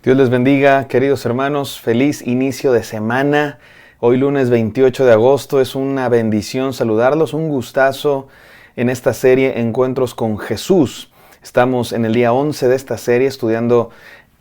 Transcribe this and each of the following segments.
Dios les bendiga, queridos hermanos. Feliz inicio de semana. Hoy lunes 28 de agosto. Es una bendición saludarlos, un gustazo en esta serie Encuentros con Jesús. Estamos en el día 11 de esta serie estudiando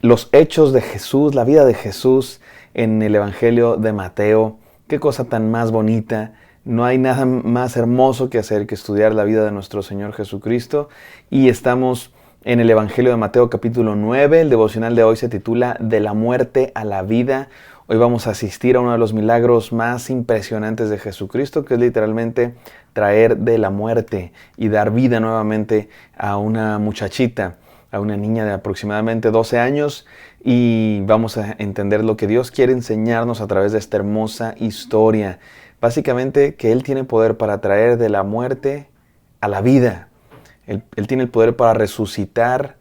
los hechos de Jesús, la vida de Jesús en el Evangelio de Mateo. Qué cosa tan más bonita. No hay nada más hermoso que hacer que estudiar la vida de nuestro Señor Jesucristo. Y estamos en el Evangelio de Mateo capítulo 9, el devocional de hoy se titula De la muerte a la vida. Hoy vamos a asistir a uno de los milagros más impresionantes de Jesucristo, que es literalmente traer de la muerte y dar vida nuevamente a una muchachita, a una niña de aproximadamente 12 años. Y vamos a entender lo que Dios quiere enseñarnos a través de esta hermosa historia. Básicamente que Él tiene poder para traer de la muerte a la vida. Él tiene el poder para resucitar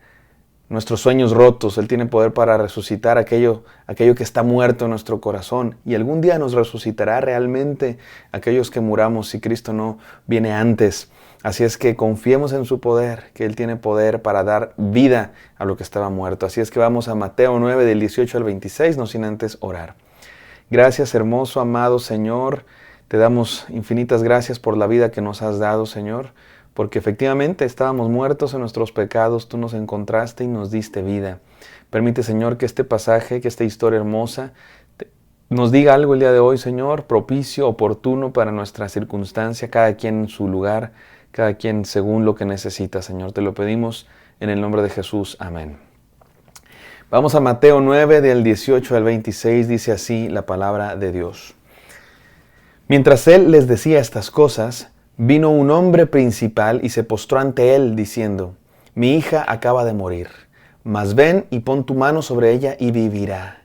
nuestros sueños rotos. Él tiene poder para resucitar aquello que está muerto en nuestro corazón. Y algún día nos resucitará realmente aquellos que muramos si Cristo no viene antes. Así es que confiemos en su poder, que Él tiene poder para dar vida a lo que estaba muerto. Así es que vamos a Mateo 9, del 18 al 26, no sin antes orar. Gracias, hermoso, amado Señor. Te damos infinitas gracias por la vida que nos has dado, Señor. Porque efectivamente estábamos muertos en nuestros pecados, tú nos encontraste y nos diste vida. Permite, Señor, que este pasaje, que esta historia hermosa, nos diga algo el día de hoy, Señor, propicio, oportuno para nuestra circunstancia, cada quien en su lugar, cada quien según lo que necesita, Señor. Te lo pedimos en el nombre de Jesús. Amén. Vamos a Mateo 9, del 18 al 26, dice así la palabra de Dios. Mientras él les decía estas cosas, vino un hombre principal y se postró ante él, diciendo: Mi hija acaba de morir, mas ven y pon tu mano sobre ella y vivirá.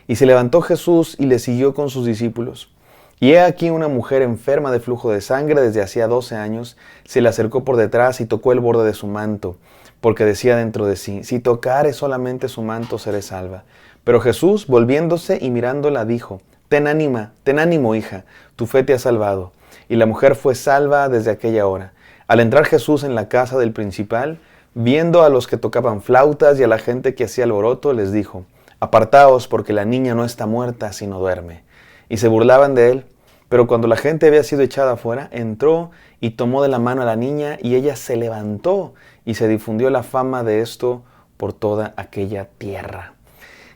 Y se levantó Jesús y le siguió con sus discípulos. Y he aquí una mujer enferma de flujo de sangre desde hacía 12 años, se le acercó por detrás y tocó el borde de su manto, porque decía dentro de sí: Si tocare solamente su manto, seré salva. Pero Jesús, volviéndose y mirándola, dijo: Ten ánimo, hija, tu fe te ha salvado. Y la mujer fue salva desde aquella hora. Al entrar Jesús en la casa del principal, viendo a los que tocaban flautas y a la gente que hacía alboroto, les dijo: Apartaos, porque la niña no está muerta, sino duerme. Y se burlaban de él. Pero cuando la gente había sido echada afuera, entró y tomó de la mano a la niña, y ella se levantó, y se difundió la fama de esto por toda aquella tierra.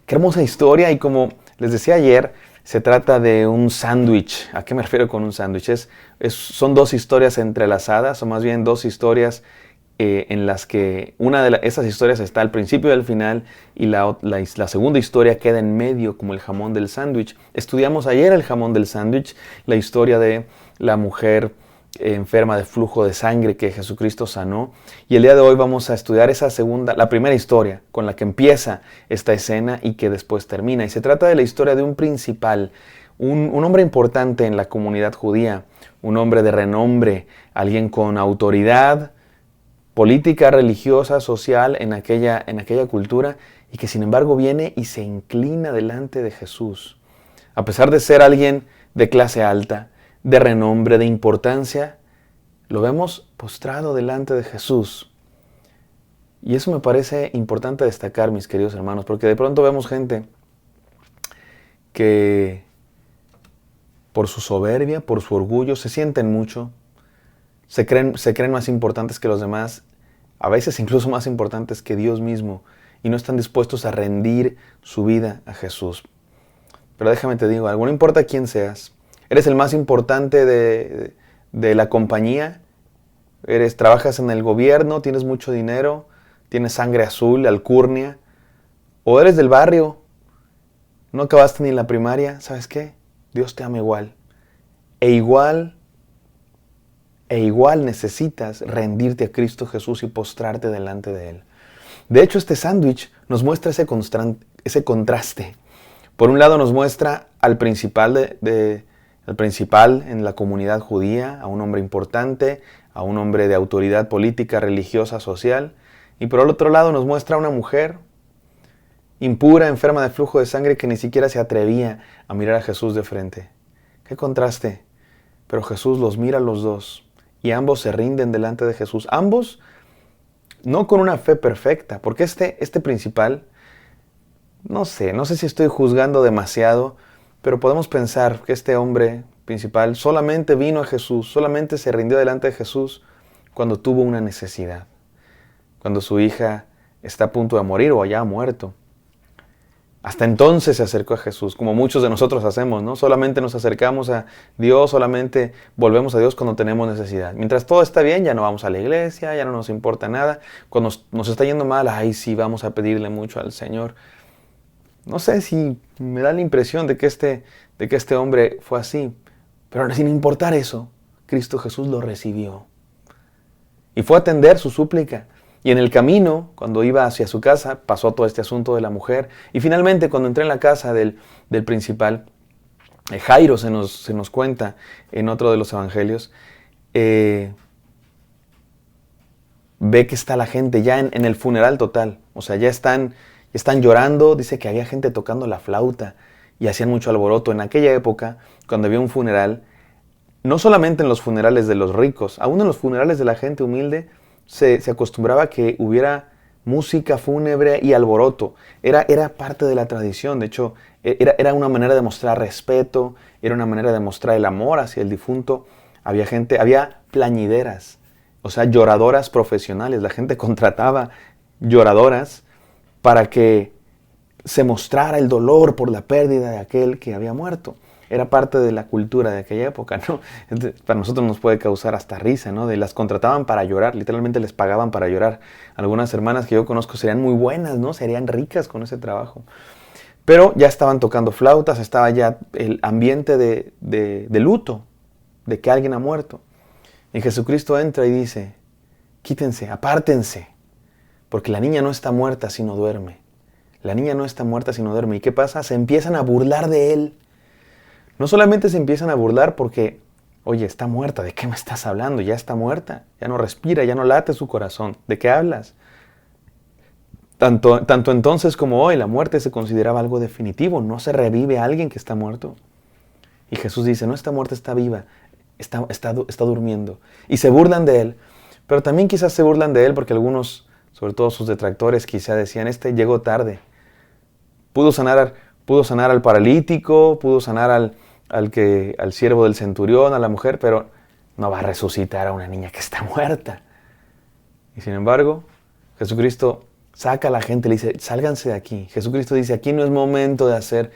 Qué hermosa historia, y como les decía ayer, se trata de un sándwich. ¿A qué me refiero con un sándwich? Son dos historias entrelazadas, o más bien dos historias en las que una de esas historias está al principio y al final, y la segunda historia queda en medio como el jamón del sándwich. Estudiamos ayer el jamón del sándwich, la historia de la mujer enferma de flujo de sangre que Jesucristo sanó. Y el día de hoy vamos a estudiar la primera historia con la que empieza esta escena y que después termina. Y se trata de la historia de un principal, un hombre importante en la comunidad judía, un hombre de renombre, alguien con autoridad política, religiosa, social en aquella cultura, y que sin embargo viene y se inclina delante de Jesús. A pesar de ser alguien de clase alta, de renombre, de importancia, lo vemos postrado delante de Jesús. Y eso me parece importante destacar, mis queridos hermanos, porque de pronto vemos gente que por su soberbia, por su orgullo, se sienten mucho, se creen más importantes que los demás, a veces incluso más importantes que Dios mismo, y no están dispuestos a rendir su vida a Jesús. Pero déjame te digo algo, no importa quién seas, eres el más importante de la compañía, trabajas en el gobierno, tienes mucho dinero, tienes sangre azul, alcurnia, o eres del barrio, no acabaste ni la primaria, ¿sabes qué? Dios te ama igual. E igual necesitas rendirte a Cristo Jesús y postrarte delante de Él. De hecho, este sándwich nos muestra ese contraste. Por un lado nos muestra al principal al principal en la comunidad judía, a un hombre importante, a un hombre de autoridad política, religiosa, social. Y por el otro lado nos muestra a una mujer impura, enferma de flujo de sangre, que ni siquiera se atrevía a mirar a Jesús de frente. ¡Qué contraste! Pero Jesús los mira a los dos y ambos se rinden delante de Jesús. Ambos no con una fe perfecta, porque este principal no sé si estoy juzgando demasiado, pero podemos pensar que este hombre principal solamente vino a Jesús, solamente se rindió delante de Jesús cuando tuvo una necesidad, cuando su hija está a punto de morir o ya ha muerto. Hasta entonces se acercó a Jesús, como muchos de nosotros hacemos, ¿no? Solamente nos acercamos a Dios, solamente volvemos a Dios cuando tenemos necesidad. Mientras todo está bien, ya no vamos a la iglesia, ya no nos importa nada. Cuando nos está yendo mal, ahí sí vamos a pedirle mucho al Señor. No sé si me da la impresión de que este hombre fue así, pero sin importar eso, Cristo Jesús lo recibió. Y fue a atender su súplica. Y en el camino, cuando iba hacia su casa, pasó todo este asunto de la mujer. Y finalmente, cuando entré en la casa del principal, Jairo se nos cuenta en otro de los evangelios, ve que está la gente ya en el funeral total. O sea, ya están llorando. Dice que había gente tocando la flauta y hacían mucho alboroto. En aquella época, cuando había un funeral, no solamente en los funerales de los ricos, aún en los funerales de la gente humilde, se acostumbraba a que hubiera música fúnebre y alboroto. Era parte de la tradición. De hecho, era una manera de mostrar respeto, era una manera de mostrar el amor hacia el difunto. Había plañideras, o sea, lloradoras profesionales. La gente contrataba lloradoras para que se mostrara el dolor por la pérdida de aquel que había muerto. Era parte de la cultura de aquella época, ¿no? Para nosotros nos puede causar hasta risa, ¿no? Las contrataban para llorar, literalmente les pagaban para llorar. Algunas hermanas que yo conozco serían muy buenas, ¿no? Serían ricas con ese trabajo. Pero ya estaban tocando flautas, estaba ya el ambiente de luto, de que alguien ha muerto. Y Jesucristo entra y dice, quítense, apártense, porque la niña no está muerta sino duerme. La niña no está muerta sino duerme. ¿Y qué pasa? Se empiezan a burlar de él. No solamente se empiezan a burlar porque, oye, está muerta, ¿de qué me estás hablando? Ya está muerta, ya no respira, ya no late su corazón. ¿De qué hablas? Tanto entonces como hoy, la muerte se consideraba algo definitivo. No se revive a alguien que está muerto. Y Jesús dice, no está muerta, está viva, está durmiendo. Y se burlan de él. Pero también quizás se burlan de él porque algunos, sobre todo sus detractores, quizás decían, llegó tarde. Pudo sanar al paralítico, pudo sanar al siervo del centurión, a la mujer, pero no va a resucitar a una niña que está muerta. Y sin embargo, Jesucristo saca a la gente, le dice, sálganse de aquí. Jesucristo dice, aquí no es momento de hacer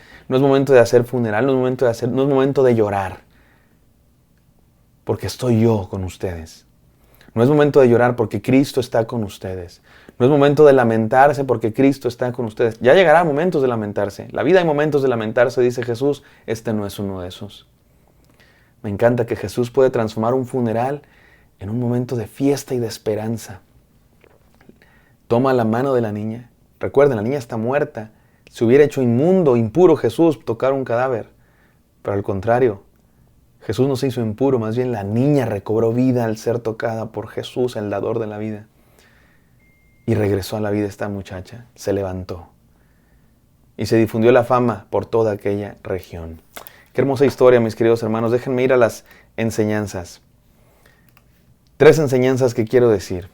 funeral, no es momento de llorar, porque estoy yo con ustedes. No es momento de llorar porque Cristo está con ustedes. No es momento de lamentarse porque Cristo está con ustedes. Ya llegará momentos de lamentarse. La vida hay momentos de lamentarse, dice Jesús. Este no es uno de esos. Me encanta que Jesús puede transformar un funeral en un momento de fiesta y de esperanza. Toma la mano de la niña. Recuerden, la niña está muerta. Se hubiera hecho inmundo, impuro Jesús tocar un cadáver. Pero al contrario, Jesús no se hizo impuro, más bien la niña recobró vida al ser tocada por Jesús, el dador de la vida. Y regresó a la vida esta muchacha, se levantó. Y se difundió la fama por toda aquella región. Qué hermosa historia, mis queridos hermanos. Déjenme ir a las enseñanzas. 3 enseñanzas que quiero decir.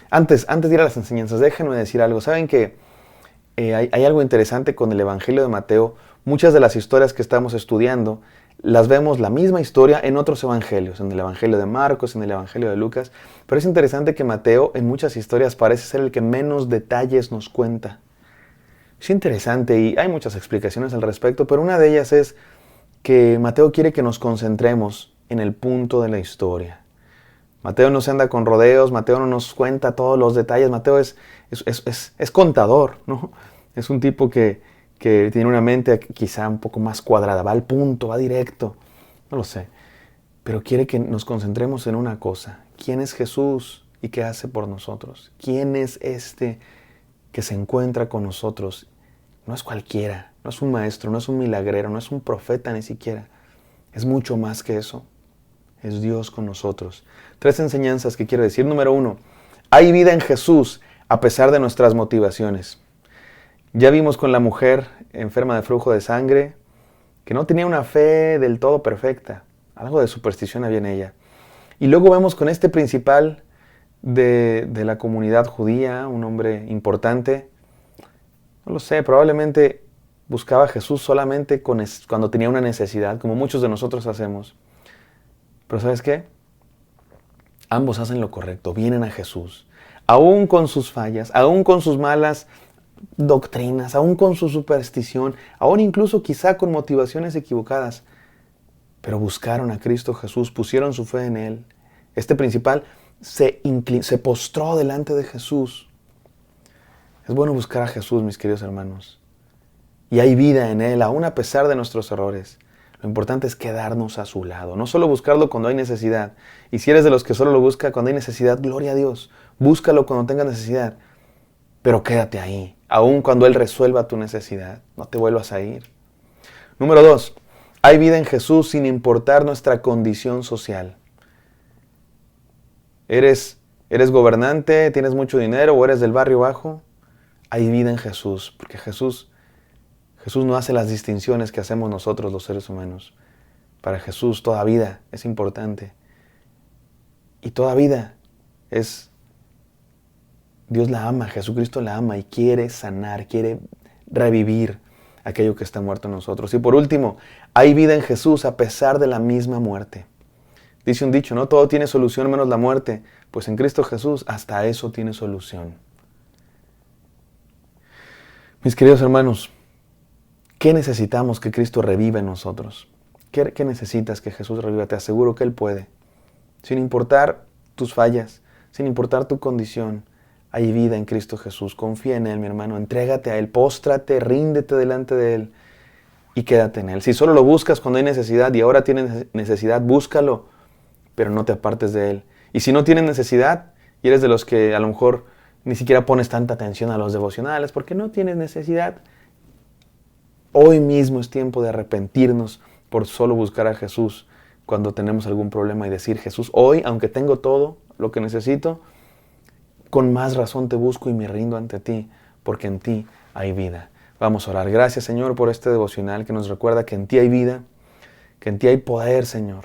Antes de ir a las enseñanzas, déjenme decir algo. ¿Saben que hay algo interesante con el Evangelio de Mateo? Muchas de las historias que estamos estudiando las vemos la misma historia en otros evangelios, en el Evangelio de Marcos, en el Evangelio de Lucas, pero es interesante que Mateo en muchas historias parece ser el que menos detalles nos cuenta. Es interesante y hay muchas explicaciones al respecto, pero una de ellas es que Mateo quiere que nos concentremos en el punto de la historia. Mateo no se anda con rodeos, Mateo no nos cuenta todos los detalles, Mateo es contador, ¿no? Es un tipo que tiene una mente quizá un poco más cuadrada, va al punto, va directo, no lo sé. Pero quiere que nos concentremos en una cosa. ¿Quién es Jesús y qué hace por nosotros? ¿Quién es este que se encuentra con nosotros? No es cualquiera, no es un maestro, no es un milagrero, no es un profeta ni siquiera. Es mucho más que eso. Es Dios con nosotros. 3 enseñanzas que quiero decir. Número 1, hay vida en Jesús a pesar de nuestras motivaciones. Ya vimos con la mujer enferma de flujo de sangre que no tenía una fe del todo perfecta. Algo de superstición había en ella. Y luego vemos con este principal de la comunidad judía, un hombre importante, No lo sé, probablemente buscaba a Jesús solamente cuando tenía una necesidad, como muchos de nosotros hacemos. Pero ¿sabes qué? Ambos hacen lo correcto, vienen a Jesús, aún con sus fallas, aún con sus malas doctrinas, aún con su superstición, aún incluso quizá con motivaciones equivocadas, pero buscaron a Cristo Jesús, pusieron su fe en Él. Este principal se postró delante de Jesús. Es bueno buscar a Jesús, mis queridos hermanos. Y hay vida en Él, aún a pesar de nuestros errores. Lo importante es quedarnos a su lado. No solo buscarlo cuando hay necesidad. Y si eres de los que solo lo busca cuando hay necesidad, gloria a Dios. Búscalo cuando tengas necesidad. Pero quédate ahí, aún cuando Él resuelva tu necesidad. No te vuelvas a ir. Número 2. Hay vida en Jesús sin importar nuestra condición social. ¿Eres gobernante, tienes mucho dinero o eres del barrio bajo? Hay vida en Jesús, porque Jesús no hace las distinciones que hacemos nosotros los seres humanos. Para Jesús toda vida es importante. Y toda vida Dios la ama, Jesucristo la ama y quiere sanar, quiere revivir aquello que está muerto en nosotros. Y por último, hay vida en Jesús a pesar de la misma muerte. Dice un dicho, ¿no? Todo tiene solución menos la muerte. Pues en Cristo Jesús hasta eso tiene solución. Mis queridos hermanos, ¿qué necesitamos que Cristo reviva en nosotros? ¿Qué necesitas que Jesús reviva? Te aseguro que Él puede. Sin importar tus fallas, sin importar tu condición, hay vida en Cristo Jesús. Confía en Él, mi hermano. Entrégate a Él, póstrate, ríndete delante de Él y quédate en Él. Si solo lo buscas cuando hay necesidad y ahora tienes necesidad, búscalo, pero no te apartes de Él. Y si no tienes necesidad y eres de los que a lo mejor ni siquiera pones tanta atención a los devocionales porque no tienes necesidad, hoy mismo es tiempo de arrepentirnos por solo buscar a Jesús cuando tenemos algún problema y decir, Jesús, hoy, aunque tengo todo lo que necesito, con más razón te busco y me rindo ante ti, porque en ti hay vida. Vamos a orar. Gracias, Señor, por este devocional que nos recuerda que en ti hay vida, que en ti hay poder, Señor,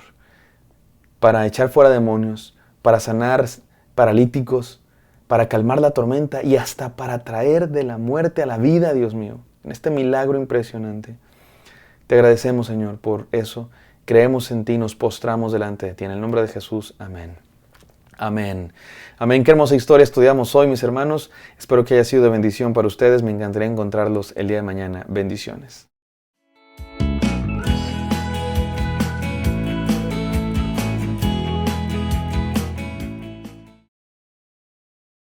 para echar fuera demonios, para sanar paralíticos, para calmar la tormenta y hasta para traer de la muerte a la vida, Dios mío, en este milagro impresionante. Te agradecemos, Señor, por eso. Creemos en ti, nos postramos delante de ti. En el nombre de Jesús, amén. Amén. Amén. Qué hermosa historia estudiamos hoy, mis hermanos. Espero que haya sido de bendición para ustedes. Me encantaría encontrarlos el día de mañana. Bendiciones.